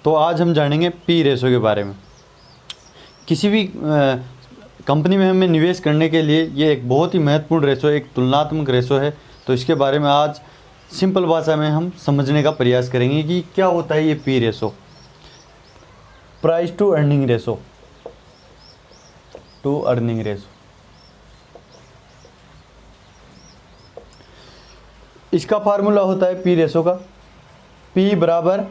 तो आज हम जानेंगे पी रेशो के बारे में। किसी भी कंपनी में हमें निवेश करने के लिए ये एक बहुत ही महत्वपूर्ण रेशो, एक तुलनात्मक रेशो है। तो इसके बारे में आज सिंपल भाषा में हम समझने का प्रयास करेंगे कि क्या होता है ये P ratio, price to earning ratio, to earning ratio. इसका फार्मूला होता है पी रेशो का, पी बराबर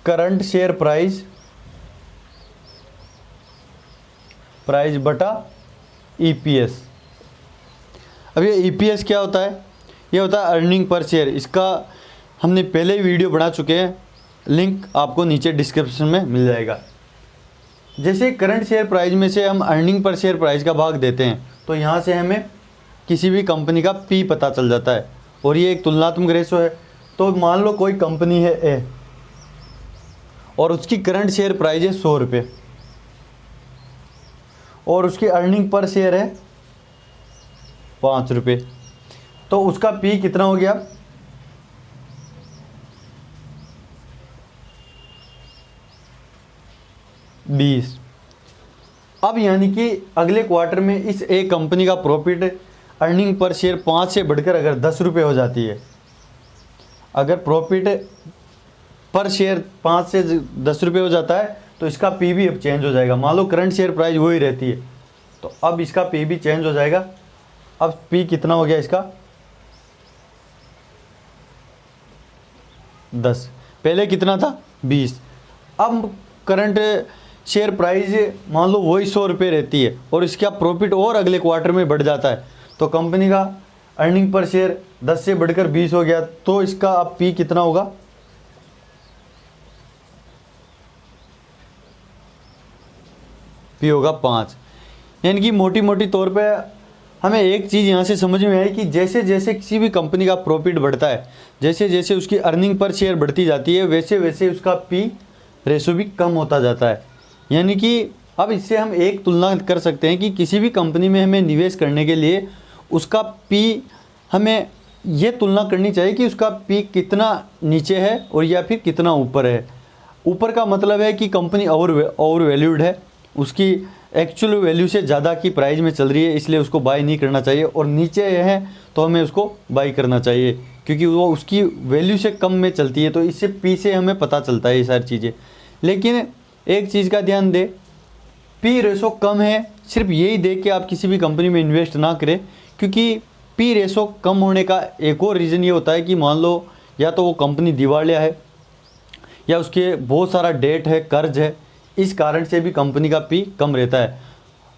करंट शेयर प्राइस बटा ईपीएस। अब ये ईपीएस क्या होता है? ये होता है अर्निंग पर शेयर। इसका हमने पहले ही वीडियो बना चुके हैं, लिंक आपको नीचे डिस्क्रिप्शन में मिल जाएगा। जैसे करंट शेयर प्राइस में से हम अर्निंग पर शेयर प्राइस का भाग देते हैं तो यहाँ से हमें किसी भी कंपनी का पी पता चल जाता है, और ये एक तुलनात्मक रेशो है। तो मान लो कोई कंपनी है ए और उसकी करंट शेयर प्राइस है 100 रुपये और उसकी अर्निंग पर शेयर है 5 रुपये, तो उसका पी कितना हो गया? 20। अब यानी कि अगले क्वार्टर में इस एक कंपनी का प्रॉफिट अर्निंग पर शेयर 5 से बढ़कर अगर 10 रुपये हो जाती है, अगर प्रॉफिट पर शेयर 5 से 10 रुपये हो जाता है तो इसका पी भी अब चेंज हो जाएगा। मान लो करंट शेयर प्राइस वही रहती है तो अब इसका पी भी चेंज हो जाएगा। अब पी कितना हो गया इसका? 10। पहले कितना था? 20। अब करंट शेयर प्राइस मान लो वही 100 रुपये रहती है और इसका प्रॉफिट और अगले क्वार्टर में बढ़ जाता है तो कंपनी का अर्निंग पर शेयर 10 से बढ़कर 20 हो गया, तो इसका अब पी कितना होगा? पी होगा 5। यानी कि मोटी मोटी तौर पे हमें एक चीज़ यहाँ से समझ में आई कि जैसे जैसे किसी भी कंपनी का प्रॉफिट बढ़ता है, जैसे जैसे उसकी अर्निंग पर शेयर बढ़ती जाती है, वैसे वैसे उसका पी रेशो भी कम होता जाता है। यानी कि अब इससे हम एक तुलना कर सकते हैं कि किसी भी कंपनी में हमें निवेश करने के लिए उसका पी, हमें ये तुलना करनी चाहिए कि उसका पी कितना नीचे है और या फिर कितना ऊपर है। ऊपर का मतलब है कि कंपनी ओवर वैल्यूड है, उसकी एक्चुअल वैल्यू से ज़्यादा की प्राइस में चल रही है, इसलिए उसको बाय नहीं करना चाहिए। और नीचे है तो हमें उसको बाय करना चाहिए क्योंकि वो उसकी वैल्यू से कम में चलती है। तो इससे पी से हमें पता चलता है ये सारी चीज़ें। लेकिन एक चीज़ का ध्यान दें, पी रेशो कम है, सिर्फ यही देख के आप किसी भी कंपनी में इन्वेस्ट ना करें, क्योंकि पी रेशो कम होने का एक और रीज़न ये होता है कि मान लो या तो वो कंपनी दिवालिया है या उसके बहुत सारा डेट है, कर्ज है, इस कारण से भी कंपनी का पी कम रहता है।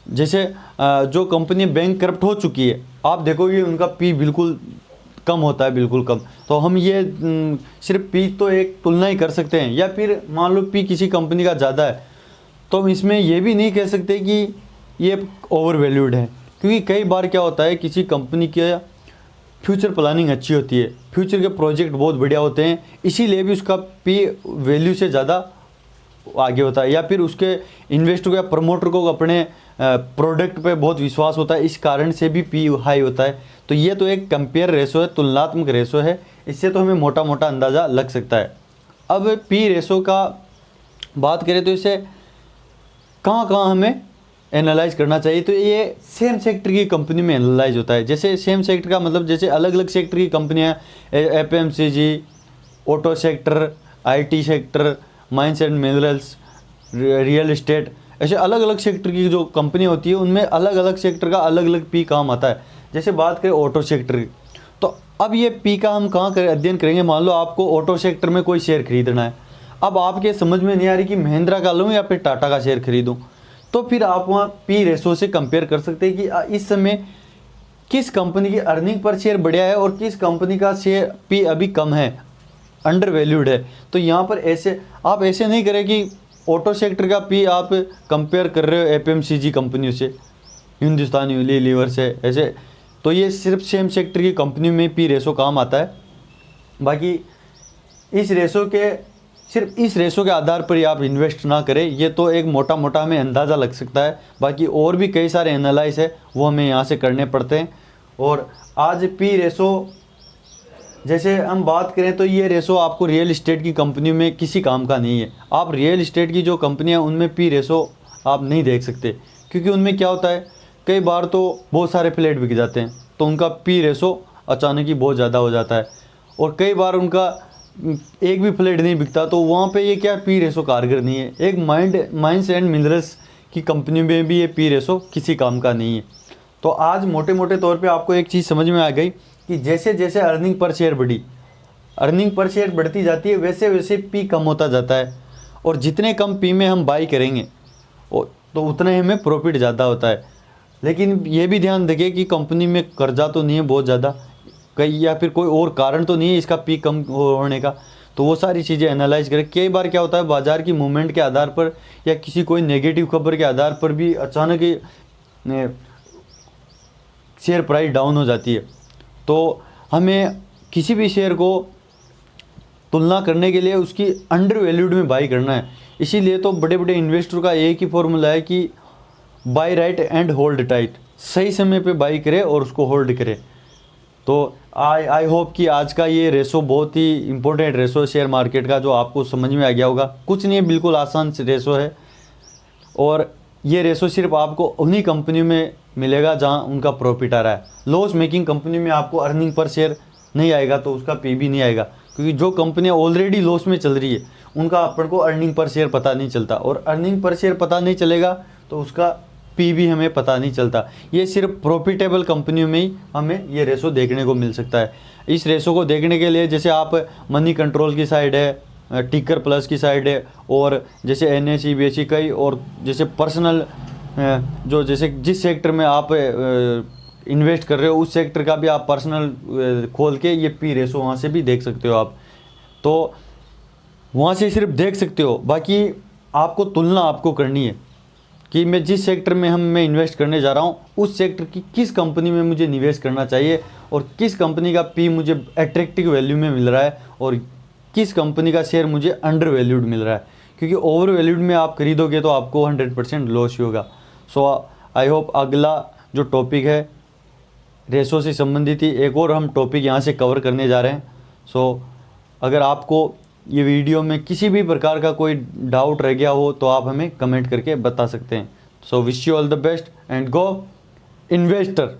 जैसे जो कंपनी बैंक करप्ट हो चुकी है, आप देखोगे उनका पी बिल्कुल कम होता है, बिल्कुल कम। तो हम ये सिर्फ पी तो एक तुलना ही कर सकते हैं। या फिर मान लो पी किसी कंपनी का ज़्यादा है तो हम इसमें ये भी नहीं कह सकते कि ये ओवर वैल्यूड है, क्योंकि कई बार क्या होता है किसी कंपनी के फ्यूचर प्लानिंग अच्छी होती है, फ्यूचर के प्रोजेक्ट बहुत बढ़िया होते हैं, इसीलिए भी उसका पी वैल्यू से ज़्यादा आगे होता है। या फिर उसके इन्वेस्टर को या प्रमोटर को अपने प्रोडक्ट पे बहुत विश्वास होता है, इस कारण से भी पी हाई होता है। तो ये तो एक कंपेयर रेशो है, तुलनात्मक रेशो है, इससे तो हमें मोटा मोटा अंदाज़ा लग सकता है। अब पी रेशो का बात करें तो इसे कहाँ कहाँ हमें एनालाइज करना चाहिए, तो ये सेम सेक्टर की कंपनी में एनालाइज होता है। जैसे सेम सेक्टर का मतलब जैसे अलग अलग सेक्टर की कंपनियाँ, FMCG, auto sector, IT sector, mines and minerals, real estate, ऐसे अलग अलग सेक्टर की जो कंपनी होती है उनमें अलग अलग सेक्टर का अलग अलग पी काम आता है। जैसे बात करें ऑटो सेक्टर की, तो अब ये पी का हम कहाँ अध्ययन करेंगे? मान लो आपको ऑटो सेक्टर में कोई शेयर खरीदना है, अब आपके समझ में नहीं आ रही कि महिंद्रा का लूँ या फिर टाटा का शेयर खरीदूँ, तो फिर आप वहाँ पी रेशो से कंपेयर कर सकते हैं कि इस समय किस कंपनी की अर्निंग पर शेयर बढ़िया है और किस कंपनी का शेयर पी अभी कम है, अंडर वैल्यूड है। तो यहाँ पर ऐसे आप ऐसे नहीं करें कि ऑटो सेक्टर का पी आप कंपेयर कर रहे हो एफएमसीजी कंपनियों से, हिंदुस्तान यूनिलीवर से, ऐसे। तो ये सिर्फ सेम सेक्टर की कंपनी में पी रेशो काम आता है। बाकी सिर्फ इस रेशो के आधार पर ही आप इन्वेस्ट ना करें, ये तो एक मोटा मोटा हमें अंदाज़ा लग सकता है। बाकी और भी कई सारे एनालाइज है वो हमें यहाँ से करने पड़ते हैं। और आज पी रेशो जैसे हम बात करें तो ये रेशो आपको रियल इस्टेट की कंपनी में किसी काम का नहीं है। आप रियल इस्टेट की जो कंपनियां उनमें पी रेशो आप नहीं देख सकते, क्योंकि उनमें क्या होता है, कई बार तो बहुत सारे फ्लैट बिक जाते हैं तो उनका पी रेशो अचानक ही बहुत ज़्यादा हो जाता है, और कई बार उनका एक भी फ्लैट नहीं बिकता, तो वहाँ पे ये क्या पी रेशो कारगर नहीं है। एक माइंस एंड मिनरल्स की कंपनी में भी ये पी रेशो किसी काम का नहीं है। तो आज मोटे मोटे तौर पे आपको एक चीज़ समझ में आ गई कि जैसे जैसे अर्निंग पर शेयर बढ़ती जाती है, वैसे वैसे पी कम होता जाता है, और जितने कम पी में हम बाई करेंगे तो उतने हमें प्रॉफिट ज़्यादा होता है। लेकिन ये भी ध्यान रखें कि कंपनी में कर्जा तो नहीं है बहुत ज़्यादा, कहीं या फिर कोई और कारण तो नहीं है इसका पी कम होने का, तो वो सारी चीज़ें एनालाइज करें। कई बार क्या होता है, बाज़ार की मूवमेंट के आधार पर या किसी कोई नेगेटिव खबर के आधार पर भी अचानक ही शेयर प्राइस डाउन हो जाती है, तो हमें किसी भी शेयर को तुलना करने के लिए उसकी अंडर वैल्यूड में बाई करना है। इसीलिए तो बड़े बड़े इन्वेस्टर का एक ही फॉर्मूला है कि by right and hold tight, सही समय पे बाई करे और उसको होल्ड करे। तो आई होप कि आज का ये रेशो बहुत ही इंपॉर्टेंट रेशो है शेयर मार्केट का, जो आपको समझ में आ गया होगा। कुछ नहीं है, बिल्कुल आसान रेशो है, और ये रेशो सिर्फ आपको उन्हीं कंपनी में मिलेगा जहां उनका प्रॉफिट आ रहा है। लॉस मेकिंग कंपनी में आपको अर्निंग पर शेयर नहीं आएगा तो उसका पी भी नहीं आएगा, क्योंकि जो कंपनियां ऑलरेडी लॉस में चल रही है उनका अपन को अर्निंग पर शेयर पता नहीं चलता, और अर्निंग पर शेयर पता नहीं चलेगा तो उसका पी भी हमें पता नहीं चलता। ये सिर्फ प्रॉफिटेबल कंपनियों में ही हमें ये रेशो देखने को मिल सकता है। इस रेशो को देखने के लिए जैसे आप मनी कंट्रोल की साइड है, टिकर प्लस की साइड है, और जैसे NSE BSE कई, और जैसे पर्सनल जो जैसे जिस सेक्टर में आप इन्वेस्ट कर रहे हो उस सेक्टर का भी आप पर्सनल खोल के ये पी रेशो वहाँ से भी देख सकते हो आप। तो वहाँ से सिर्फ देख सकते हो, बाकी आपको तुलना आपको करनी है कि मैं जिस सेक्टर में मैं इन्वेस्ट करने जा रहा हूँ उस सेक्टर की किस कंपनी में मुझे निवेश करना चाहिए, और किस कंपनी का पी मुझे एट्रैक्टिव वैल्यू में मिल रहा है, और किस कंपनी का शेयर मुझे अंडर वैल्यूड मिल रहा है। क्योंकि ओवर वैल्यूड में आप खरीदोगे तो आपको 100% लॉस ही होगा। सो आई होप अगला जो टॉपिक है रेशो से संबंधित ही एक और हम टॉपिक यहाँ से कवर करने जा रहे हैं। सो अगर आपको ये वीडियो में किसी भी प्रकार का कोई डाउट रह गया हो तो आप हमें कमेंट करके बता सकते हैं। So wish you all the best and go investor.